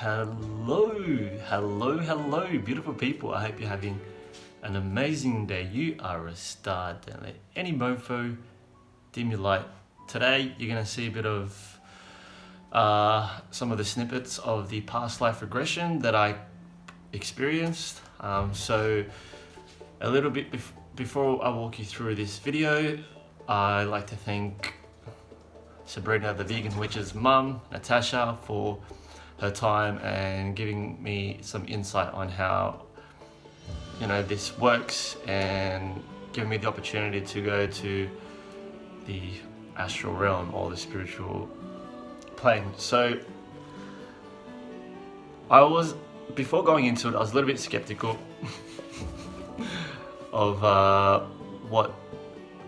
Hello, beautiful people. I hope you're having an amazing day. You are a star. Don't let any mofo dim your light. Today, you're going to see a bit of some of the snippets of the past life regression that I experienced. So, a little bit before I walk you through this video, I'd like to thank Sabrina, the vegan witch's mum, Natasha, for her time and giving me some insight on how this works and giving me the opportunity to go to the astral realm or the spiritual plane. So before going into it, I was a little bit skeptical of what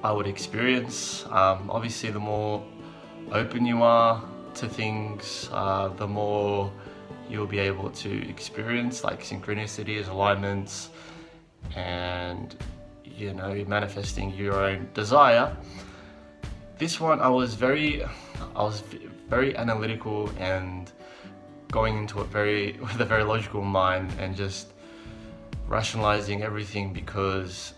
I would experience. Obviously, the more open you are to things, the more you'll be able to experience like synchronicities, alignments, and manifesting your own desire. This one, I was very analytical and going into it with a very logical mind and just rationalizing everything, because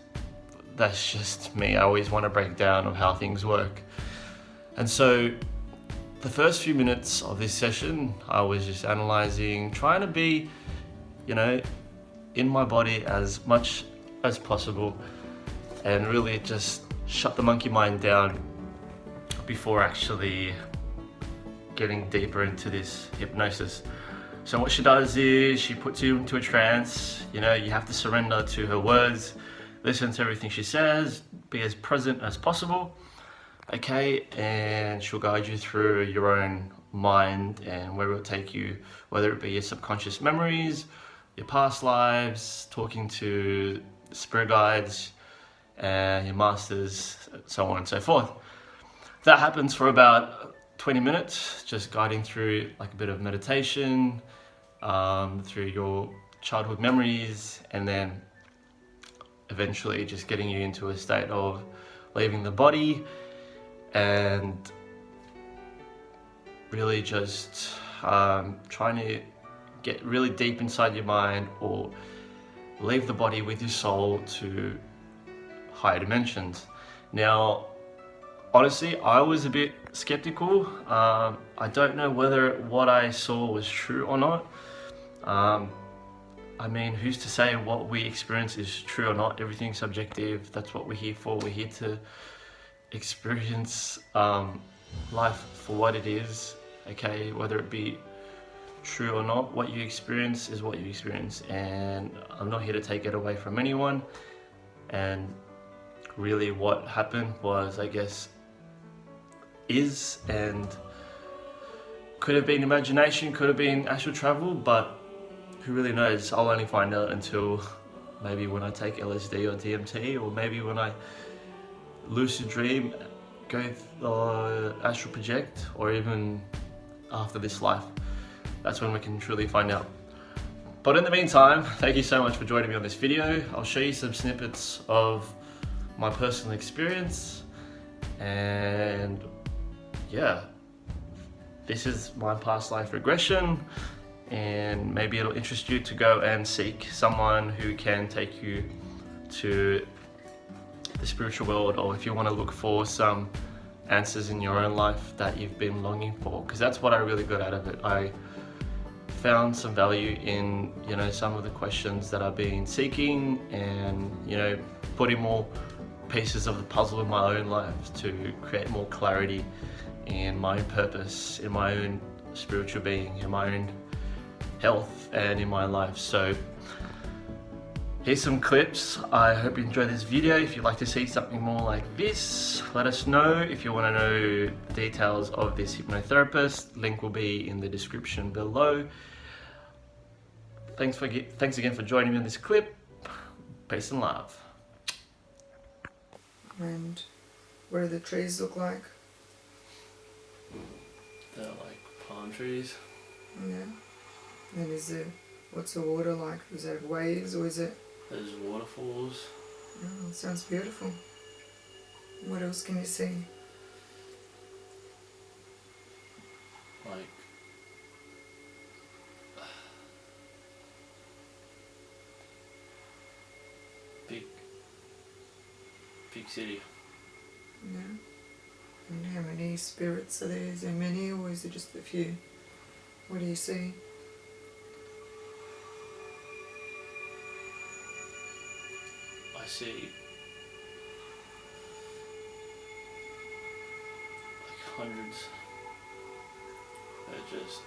that's just me. I always want to break down of how things work. And so the first few minutes of this session, I was just analyzing, trying to be, in my body as much as possible and really just shut the monkey mind down before actually getting deeper into this hypnosis. So what she does is she puts you into a trance. You have to surrender to her words, listen to everything she says, be as present as possible. Okay, and she'll guide you through your own mind and where it will take you, whether it be your subconscious memories, your past lives, talking to spirit guides and your masters, so on and so forth. That happens for about 20 minutes, just guiding through like a bit of meditation, through your childhood memories, and then eventually just getting you into a state of leaving the body and really just trying to get really deep inside your mind or leave the body with your soul to higher dimensions. Now, honestly, I was a bit skeptical. I don't know whether what I saw was true or not. Who's to say what we experience is true or not? Everything's subjective. That's what we're here for. We're here to experience life for what it is, okay? Whether it be true or not, what you experience is what you experience, and I'm not here to take it away from anyone. And really what happened was, I guess, is and could have been imagination, could have been astral travel, but who really knows? I'll only find out until maybe when I take LSD or DMT, or maybe when I lucid dream, go astral project, or even after this life. That's when we can truly find out. But in the meantime, thank you so much for joining me on this video. I'll show you some snippets of my personal experience, and yeah, this is my past life regression, and maybe it'll interest you to go and seek someone who can take you to the spiritual world, or if you want to look for some answers in your own life that you've been longing for, because that's what I really got out of it. I found some value in some of the questions that I've been seeking, and putting more pieces of the puzzle in my own life to create more clarity in my own purpose, in my own spiritual being, in my own health, and in my life. So here's some clips. I hope you enjoy this video. If you'd like to see something more like this, let us know. If you want to know details of this hypnotherapist, link will be in the description below. Thanks again for joining me in this clip. Peace and love. And what do the trees look like? They're like palm trees. Yeah. And what's the water like? Is that waves, or is it? There's waterfalls. Oh, it sounds beautiful. What else can you see? Like big city. Yeah. And how many spirits are there? Is there many, or is it just a few? What do you see? I see like hundreds. They're just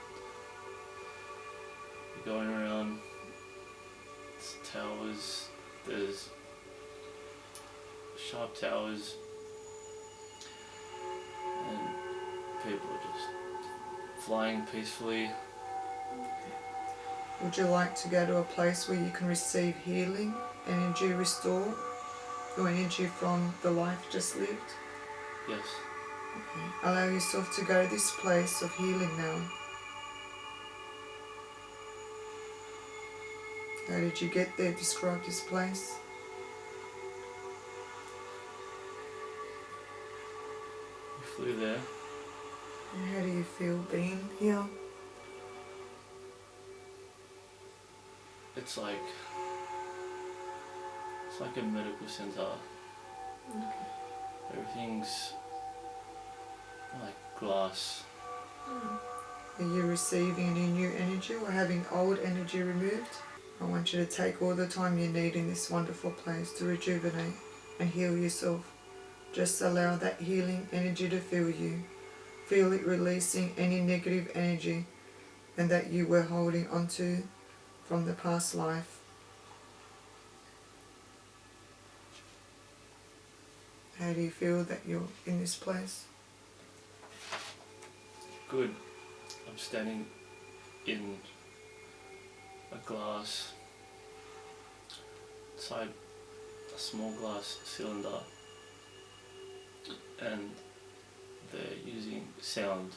going around. There's towers. There's sharp towers, and people are just flying peacefully. Would you like to go to a place where you can receive healing, energy restore, or energy from the life just lived? Yes. Okay. Allow yourself to go to this place of healing now. How did you get there? Describe this place. We flew there. And how do you feel being here? It's like a medical center. Okay. Everything's like glass. Are you receiving any new energy or having old energy removed? I want you to take all the time you need in this wonderful place to rejuvenate and heal yourself. Just allow that healing energy to fill you. Feel it releasing any negative energy and that you were holding onto from the past life. How do you feel that you're in this place? Good. I'm standing in a glass inside a small glass cylinder, and they're using sound.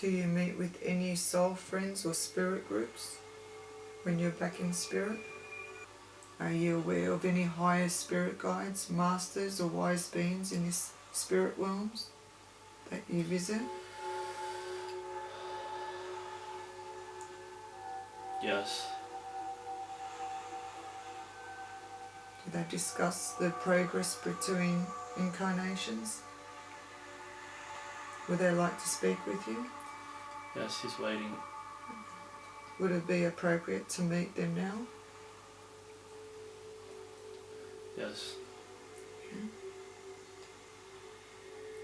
Do you meet with any soul friends or spirit groups when you're back in spirit? Are you aware of any higher spirit guides, masters or wise beings in this spirit realms that you visit? Yes. Do they discuss the progress between incarnations? Would they like to speak with you? Yes, he's waiting. Would it be appropriate to meet them now? Yes.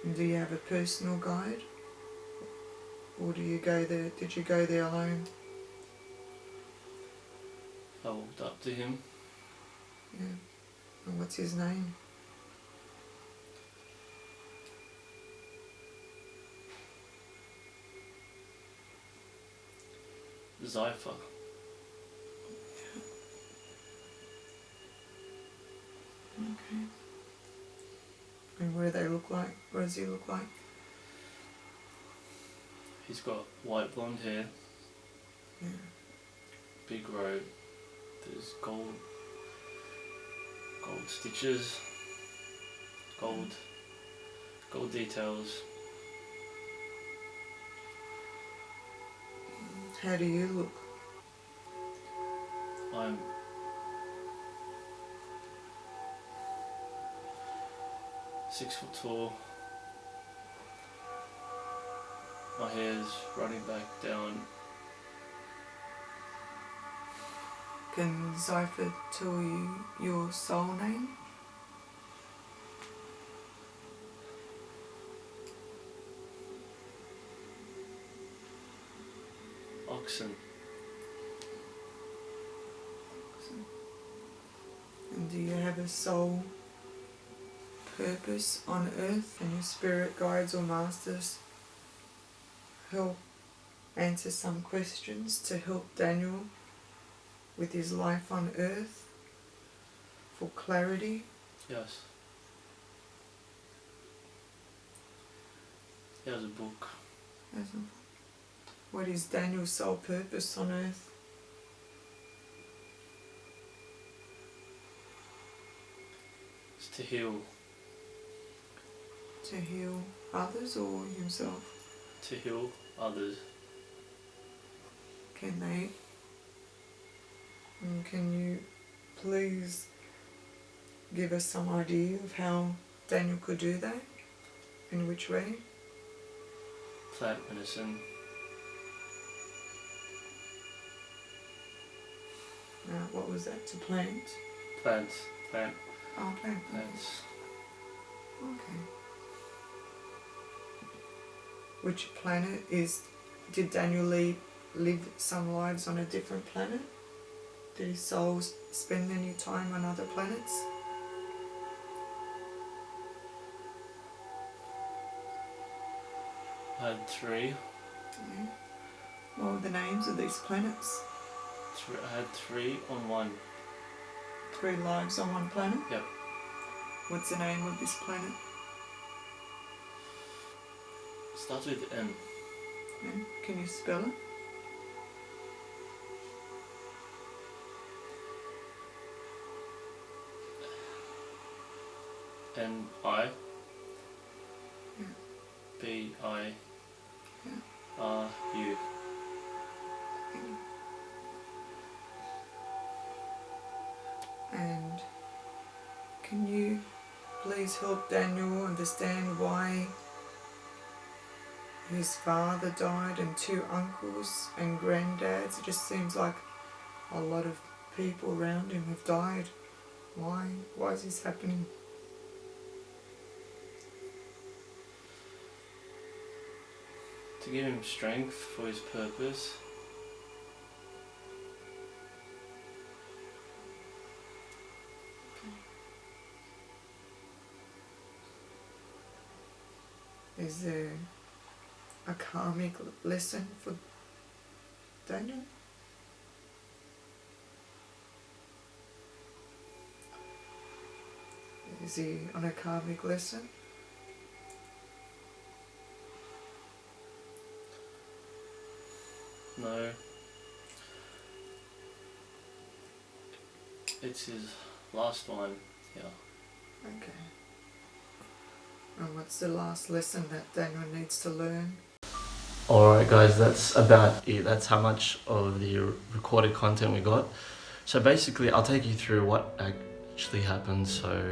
And do you have a personal guide? Or do you go there? Did you go there alone? I walked up to him. Yeah. And what's his name? Zypher. Okay. And what do they look like? What does he look like? He's got white blonde hair, Yeah. big robe. There's gold stitches, gold details. How do you look? I'm 6 foot tall. My hair's running back down. Can Zypher tell you your soul name? Oxen. And do you have a soul purpose on earth, and your spirit guides or masters help answer some questions to help Daniel with his life on earth for clarity? Yes. He has a book. What is Daniel's sole purpose on earth? It's to heal. To heal others or himself? To heal others. Can they And can you please give us some idea of how Daniel could do that? In which way? Plant medicine. What was that? To plant? Plants. Plant. Oh, plant. Plants. Okay. Which planet is... Did Daniel live some lives on a different planet? Did his soul spend any time on other planets? I had 3. Yeah. What were the names of these planets? I had 3 on 1. 3 lives on one planet? Yep. What's the name of this planet? Starts with M. Yeah. Can you spell it? N-I. Yeah. B-I. Yeah. R-U. And can you please help Daniel understand why his father died and 2 uncles and granddads? It just seems like a lot of people around him have died. Why? Why is this happening? To give him strength for his purpose. Is there a karmic lesson for Daniel? Is he on a karmic lesson? No. It's his last one, yeah. Okay. And what's the last lesson that Daniel needs to learn? Alright guys, that's about it. That's how much of the recorded content we got. So basically, I'll take you through what actually happened. So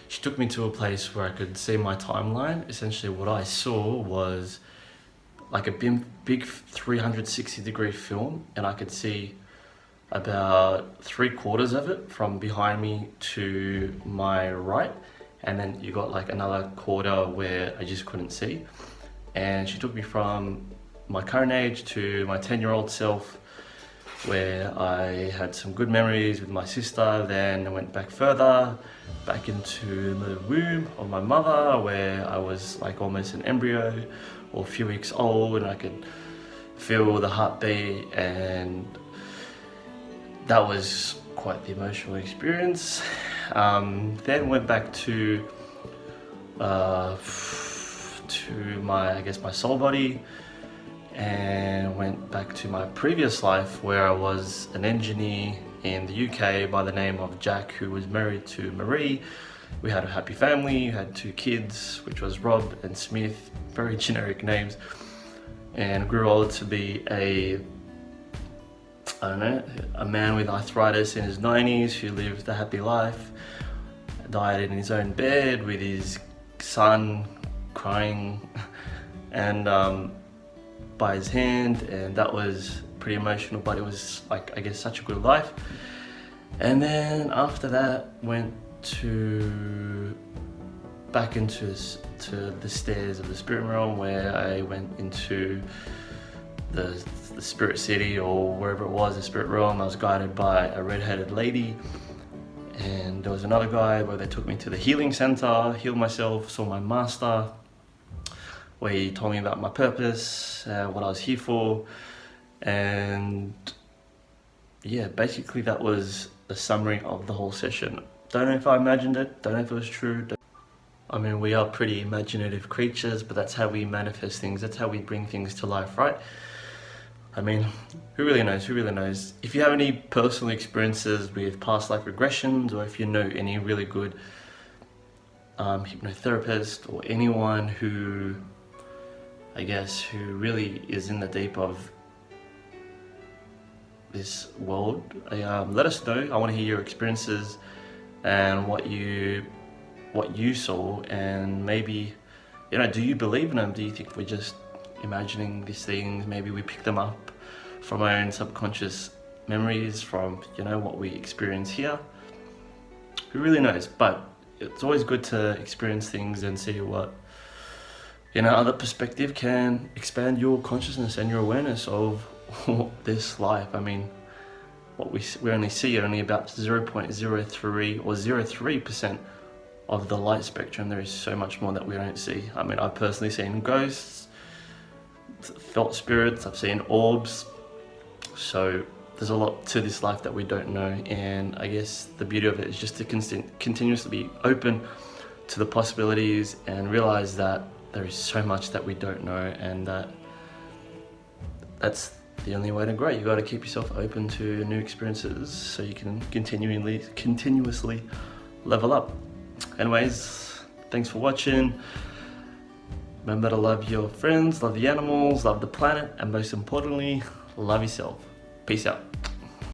she took me to a place where I could see my timeline. Essentially what I saw was like a big 360-degree film, and I could see about 3/4 of it from behind me to my right, and then you got like another quarter where I just couldn't see. And she took me from my current age to my 10-year-old self, where I had some good memories with my sister. Then I went back further, back into the womb of my mother, where I was like almost an embryo or a few weeks old, and I could feel the heartbeat, and that was quite the emotional experience. Then went back to my, I guess, my soul body, and went back to my previous life where I was an engineer in the UK by the name of Jack, who was married to Marie. We had a happy family, had 2 kids, which was Rob and Smith, very generic names, and grew old to be a man with arthritis in his 90s who lived a happy life, died in his own bed with his son crying and by his hand, and that was pretty emotional, but it was like, I guess, such a good life. And then after that went back into the stairs of the spirit realm, where I went into the spirit city, or wherever it was, the spirit realm. I was guided by a red-headed lady, and there was another guy where they took me to the healing center, healed myself, saw my master, where he told me about my purpose, what I was here for, and yeah, basically that was a summary of the whole session. Don't know if I imagined it, don't know if it was true. I mean, we are pretty imaginative creatures, but that's how we manifest things, that's how we bring things to life, right? I mean, who really knows? Who really knows? If you have any personal experiences with past life regressions, or if you know any really good hypnotherapist, or anyone who, I guess, who really is in the deep of this world. Let us know. I want to hear your experiences and what you saw, and maybe, you know, do you believe in them? Do you think we're just imagining these things? Maybe we pick them up from our own subconscious memories, from, you know, what we experience here. Who really knows? But it's always good to experience things and see what, you know, other perspective can expand your consciousness and your awareness of this life. I mean, what we only see only about 0.03 or 0.03% of the light spectrum. There is so much more that we don't see. I mean, I've personally seen ghosts, felt spirits, I've seen orbs. So there's a lot to this life that we don't know, and I guess the beauty of it is just to continuously be open to the possibilities and realize that there is so much that we don't know, and that's the only way to grow. You got to keep yourself open to new experiences so you can continuously level up. Anyways, thanks for watching. Remember to love your friends, love the animals, love the planet, and most importantly, love yourself. Peace out.